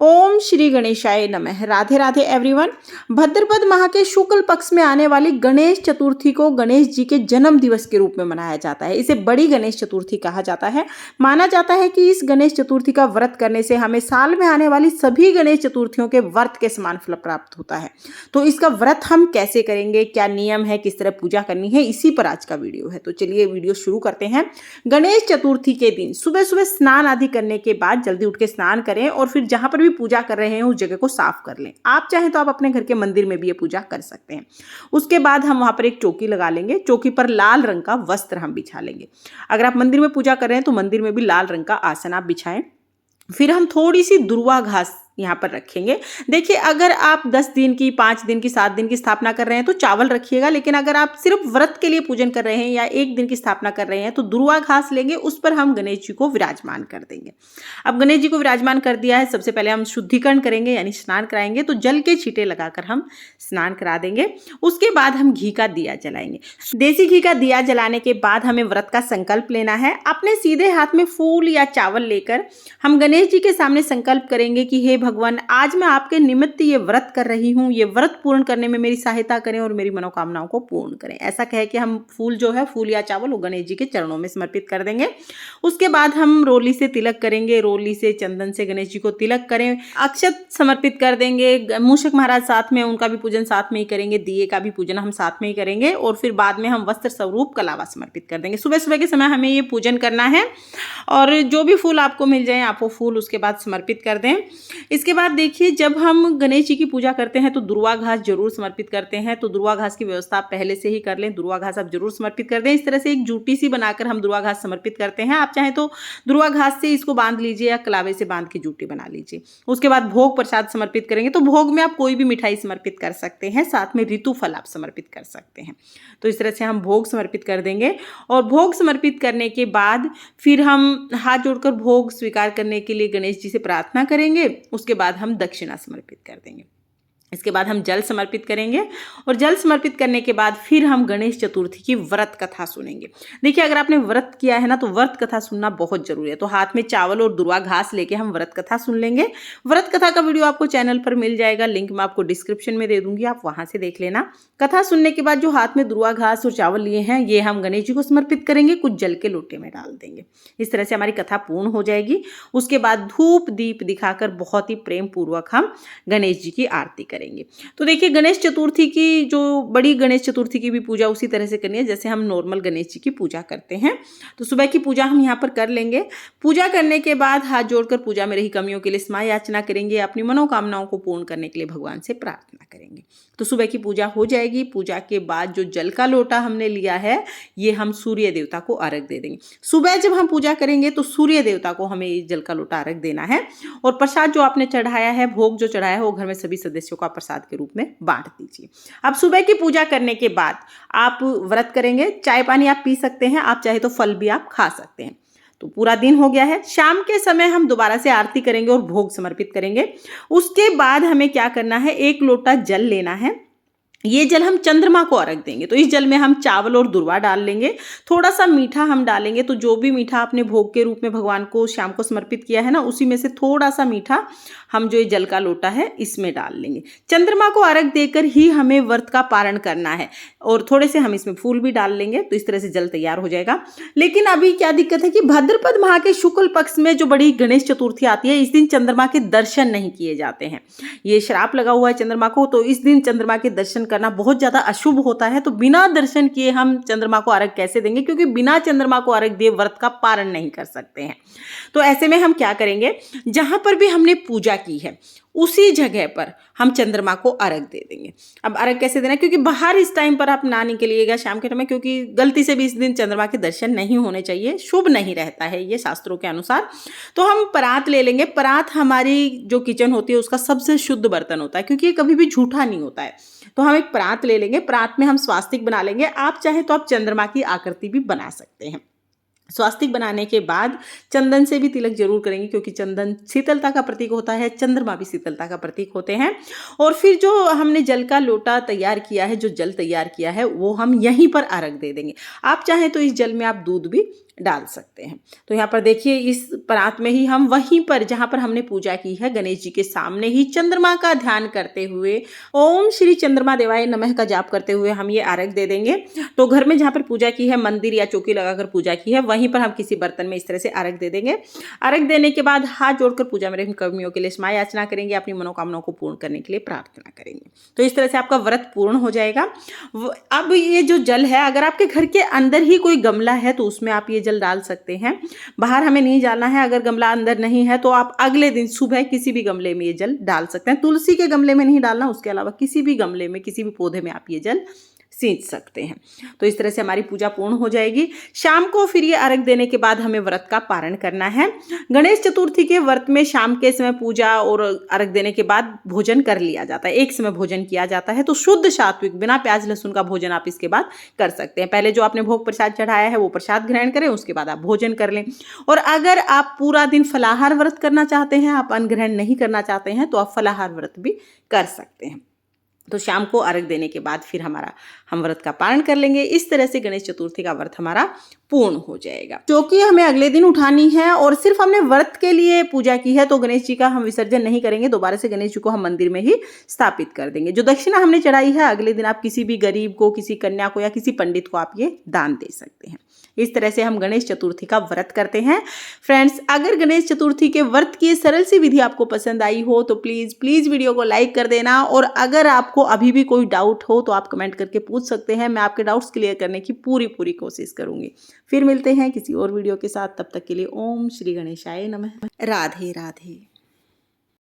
ओम श्री गणेशाय नमः। राधे राधे एवरीवन। भाद्रपद माह के शुक्ल पक्ष में आने वाली गणेश चतुर्थी को गणेश जी के जन्म दिवस के रूप में मनाया जाता है। इसे बड़ी गणेश चतुर्थी कहा जाता है। माना जाता है कि इस गणेश चतुर्थी का व्रत करने से हमें साल में आने वाली सभी गणेश चतुर्थियों के व्रत के समान फल प्राप्त होता है। तो इसका व्रत हम कैसे करेंगे, क्या नियम है, किस तरह पूजा करनी है, इसी पर आज का वीडियो है। तो चलिए वीडियो शुरू करते हैं। गणेश चतुर्थी के दिन सुबह सुबह स्नान आदि करने के बाद जल्दी उठ के स्नान करें और फिर जहां पर भी पूजा कर रहे हैं उस जगह को साफ कर लें। आप चाहें तो आप अपने घर के मंदिर में भी ये पूजा कर सकते हैं। उसके बाद हम वहां पर एक चौकी लगा लेंगे। चौकी पर लाल रंग का वस्त्र हम बिछा लेंगे। अगर आप मंदिर में पूजा कर रहे हैं तो मंदिर में भी लाल रंग का आसन आप बिछाएं। फिर हम थोड़ी सी दुर्वा घास यहाँ पर रखेंगे। देखिए, अगर आप 10 दिन की, 5 दिन की, 7 दिन की स्थापना कर रहे हैं तो चावल रखिएगा, लेकिन अगर आप सिर्फ व्रत के लिए पूजन कर रहे हैं या 1 दिन की स्थापना कर रहे हैं तो दुर्वा घास लेंगे, उस पर हम गणेश जी को विराजमान कर देंगे। अब गणेश जी को विराजमान कर दिया है, सबसे पहले हम शुद्धिकरण करेंगे यानी स्नान कराएंगे। तो जल के छींटे लगाकर हम स्नान करा देंगे। उसके बाद हम घी का दिया जलाएंगे। देसी घी का दिया जलाने के बाद हमें व्रत का संकल्प लेना है। अपने सीधे हाथ में फूल या चावल लेकर हम गणेश जी के सामने संकल्प करेंगे कि हे भगवान, आज मैं आपके निमित्त ये व्रत कर रही हूँ, ये व्रत पूर्ण करने में मेरी सहायता करें और मेरी मनोकामनाओं को पूर्ण करें। ऐसा कह के हम फूल जो है, फूल या चावल, वो गणेश जी के चरणों में समर्पित कर देंगे। उसके बाद हम रोली से तिलक करेंगे। रोली से, चंदन से गणेश जी को तिलक करें। अक्षत समर्पित कर देंगे। मूषक महाराज साथ में, उनका भी पूजन साथ में ही करेंगे। दिए का भी पूजन हम साथ में ही करेंगे और फिर बाद में हम वस्त्र स्वरूप कलावा समर्पित कर देंगे। सुबह सुबह के समय हमें ये पूजन करना है और जो भी फूल आपको मिल जाए आप वो फूल उसके बाद समर्पित कर दें। इसके बाद देखिए, जब हम गणेश जी की पूजा करते हैं तो दुर्वा घास जरूर समर्पित करते हैं। तो दुर्वा घास की व्यवस्था आप पहले से ही कर लें। दुर्वा घास आप जरूर समर्पित कर दें। इस तरह से एक जूटी सी बनाकर हम दुर्वा घास समर्पित करते हैं। आप चाहें तो दुर्वा घास से इसको बांध लीजिए या कलावे से बांध के जूटी बना लीजिए। उसके बाद भोग प्रसाद समर्पित करेंगे। तो भोग में आप कोई भी मिठाई समर्पित कर सकते हैं, साथ में ऋतु फल आप समर्पित कर सकते हैं। तो इस तरह से हम भोग समर्पित कर देंगे और भोग समर्पित करने के बाद फिर हम हाथ जोड़कर भोग स्वीकार करने के लिए गणेश जी से प्रार्थना करेंगे। उसके बाद हम दक्षिणा समर्पित कर देंगे। इसके बाद हम जल समर्पित करेंगे और जल समर्पित करने के बाद फिर हम गणेश चतुर्थी की व्रत कथा सुनेंगे। देखिए, अगर आपने व्रत किया है ना तो व्रत कथा सुनना बहुत जरूरी है। तो हाथ में चावल और दुर्वा घास लेके हम व्रत कथा सुन लेंगे। व्रत कथा का वीडियो आपको चैनल पर मिल जाएगा, लिंक मैं आपको डिस्क्रिप्शन में दे दूंगी, आप वहां से देख लेना। कथा सुनने के बाद जो हाथ में दुर्वा घास और चावल लिए हैं ये हम गणेश जी को समर्पित करेंगे, कुछ जल के लोटे में डाल देंगे। इस तरह से हमारी कथा पूर्ण हो जाएगी। उसके बाद धूप दीप दिखाकर बहुत ही प्रेम पूर्वक हम गणेश जी की आरती करेंगे। तो देखिए, गणेश चतुर्थी की, जो बड़ी गणेश चतुर्थी की भी पूजा उसी तरह से करनी है जैसे हम नॉर्मल गणेश जी की पूजा करते हैं। तो सुबह की पूजा हम यहाँ पर कर लेंगे। पूजा करने के बाद हाथ जोड़कर पूजा में रही कमियों के लिए क्षमा याचना करेंगे। अपनी मनोकामनाओं को पूर्ण करने के लिए भगवान से प्रार्थना करेंगे। तो सुबह की पूजा हो जाएगी। पूजा के बाद जो जल का लोटा हमने लिया है ये हम सूर्य देवता को अर्घ दे देंगे। सुबह जब हम पूजा करेंगे तो सूर्य देवता को हमें जल का लोटा अर्घ देना है और प्रसाद जो आपने चढ़ाया है, भोग जो चढ़ाया है, वो घर में सभी सदस्यों का प्रसाद के रूप में बांट दीजिए। अब सुबह की पूजा करने के बाद आप व्रत करेंगे। चाय पानी आप पी सकते हैं, आप चाहे तो फल भी आप खा सकते हैं। तो पूरा दिन हो गया है। शाम के समय हम दोबारा से आरती करेंगे और भोग समर्पित करेंगे। उसके बाद हमें क्या करना है, 1 लोटा जल लेना है। ये जल हम चंद्रमा को अर्घ देंगे। तो इस जल में हम चावल और दुर्वा डाल लेंगे। थोड़ा सा मीठा हम डालेंगे। तो जो भी मीठा आपने भोग के रूप में भगवान को शाम को समर्पित किया है ना, उसी में से थोड़ा सा मीठा हम जो ये जल का लोटा है इसमें डाल लेंगे। चंद्रमा को अर्घ देकर ही हमें व्रत का पारण करना है और थोड़े से हम इसमें फूल भी डाल लेंगे। तो इस तरह से जल तैयार हो जाएगा। लेकिन अभी क्या दिक्कत है कि भाद्रपद माह के शुक्ल पक्ष में जो बड़ी गणेश चतुर्थी आती है, इस दिन चंद्रमा के दर्शन नहीं किए जाते हैं। ये श्राप लगा हुआ है चंद्रमा को, तो इस दिन चंद्रमा के दर्शन करना बहुत ज्यादा अशुभ होता है। तो बिना दर्शन किए हम चंद्रमा को अर्घ कैसे देंगे, क्योंकि बिना चंद्रमा को अर्घ दिए व्रत का पारण नहीं कर सकते हैं। तो ऐसे में हम क्या करेंगे, जहां पर भी हमने पूजा की है उसी जगह पर हम चंद्रमा को अर्घ दे देंगे। अब अर्घ कैसे देना, क्योंकि बाहर इस टाइम पर आप ना निकलिएगा शाम के समय, क्योंकि गलती से भी इस दिन चंद्रमा के दर्शन नहीं होने चाहिए, शुभ नहीं रहता है ये शास्त्रों के अनुसार। तो हम परात ले लेंगे। परात हमारी जो किचन होती है उसका सबसे शुद्ध बर्तन होता है, क्योंकि ये कभी भी झूठा नहीं होता है। तो हम एक परात ले लेंगे। परात में हम स्वास्तिक बना लेंगे। आप चाहे तो आप चंद्रमा की आकृति भी बना सकते हैं। स्वास्तिक बनाने के बाद चंदन से भी तिलक जरूर करेंगे, क्योंकि चंदन शीतलता का प्रतीक होता है, चंद्रमा भी शीतलता का प्रतीक होते हैं। और फिर जो हमने जल का लोटा तैयार किया है, जो जल तैयार किया है, वो हम यहीं पर अर्घ दे देंगे। आप चाहें तो इस जल में आप दूध भी डाल सकते हैं। तो यहाँ पर देखिए इस परात में ही हम वहीं पर जहाँ पर हमने पूजा की है गणेश जी के सामने ही चंद्रमा का ध्यान करते हुए ओम श्री चंद्रमा देवाय नमः का जाप करते हुए हम ये अर्घ दे देंगे। तो घर में जहाँ पर पूजा की है, मंदिर या चौकी लगाकर पूजा की है, वहीं पर हम किसी बर्तन में इस तरह से अर्घ दे देंगे। अर्घ देने के बाद हाथ जोड़कर पूजा में रखी कर्मियों के लिए क्षमा याचना करेंगे, अपनी मनोकामनाओं को पूर्ण करने के लिए प्रार्थना करेंगे। तो इस तरह से आपका व्रत पूर्ण हो जाएगा। अब ये जो जल है, अगर आपके घर के अंदर ही कोई गमला है तो उसमें आप ये जल डाल सकते हैं, बाहर हमें नहीं डालना है। अगर गमला अंदर नहीं है तो आप अगले दिन सुबह किसी भी गमले में ये जल डाल सकते हैं। तुलसी के गमले में नहीं डालना, उसके अलावा किसी भी गमले में, किसी भी पौधे में आप ये जल सींच सकते हैं। तो इस तरह से हमारी पूजा पूर्ण हो जाएगी। शाम को फिर ये अर्घ देने के बाद हमें व्रत का पारण करना है। गणेश चतुर्थी के व्रत में शाम के समय पूजा और अर्घ देने के बाद भोजन कर लिया जाता है, एक समय भोजन किया जाता है। तो शुद्ध सात्विक बिना प्याज लहसुन का भोजन आप इसके बाद कर सकते हैं। पहले जो आपने भोग प्रसाद चढ़ाया है वो प्रसाद ग्रहण करें, उसके बाद आप भोजन कर लें। और अगर आप पूरा दिन फलाहार व्रत करना चाहते हैं, आप अन्न ग्रहण नहीं करना चाहते हैं, तो आप फलाहार व्रत भी कर सकते हैं। तो शाम को अर्घ देने के बाद फिर हम व्रत का पारण कर लेंगे। इस तरह से गणेश चतुर्थी का व्रत हमारा पूर्ण हो जाएगा। चौकी हमें अगले दिन उठानी है और सिर्फ हमने व्रत के लिए पूजा की है तो गणेश जी का हम विसर्जन नहीं करेंगे। दोबारा से गणेश जी को हम मंदिर में ही स्थापित कर देंगे। जो दक्षिणा हमने चढ़ाई है अगले दिन आप किसी भी गरीब को, किसी कन्या को या किसी पंडित को आप ये दान दे सकते हैं। इस तरह से हम गणेश चतुर्थी का व्रत करते हैं। फ्रेंड्स, अगर गणेश चतुर्थी के व्रत की सरल सी विधि आपको पसंद आई हो तो प्लीज़ वीडियो को लाइक कर देना। और अगर आपको अभी भी कोई डाउट हो तो आप कमेंट करके पूछ सकते हैं। मैं आपके डाउट्स क्लियर करने की पूरी कोशिश करूंगी। फिर मिलते हैं किसी और वीडियो के साथ। तब तक के लिए ओम श्री गणेशाय नमः। राधे राधे।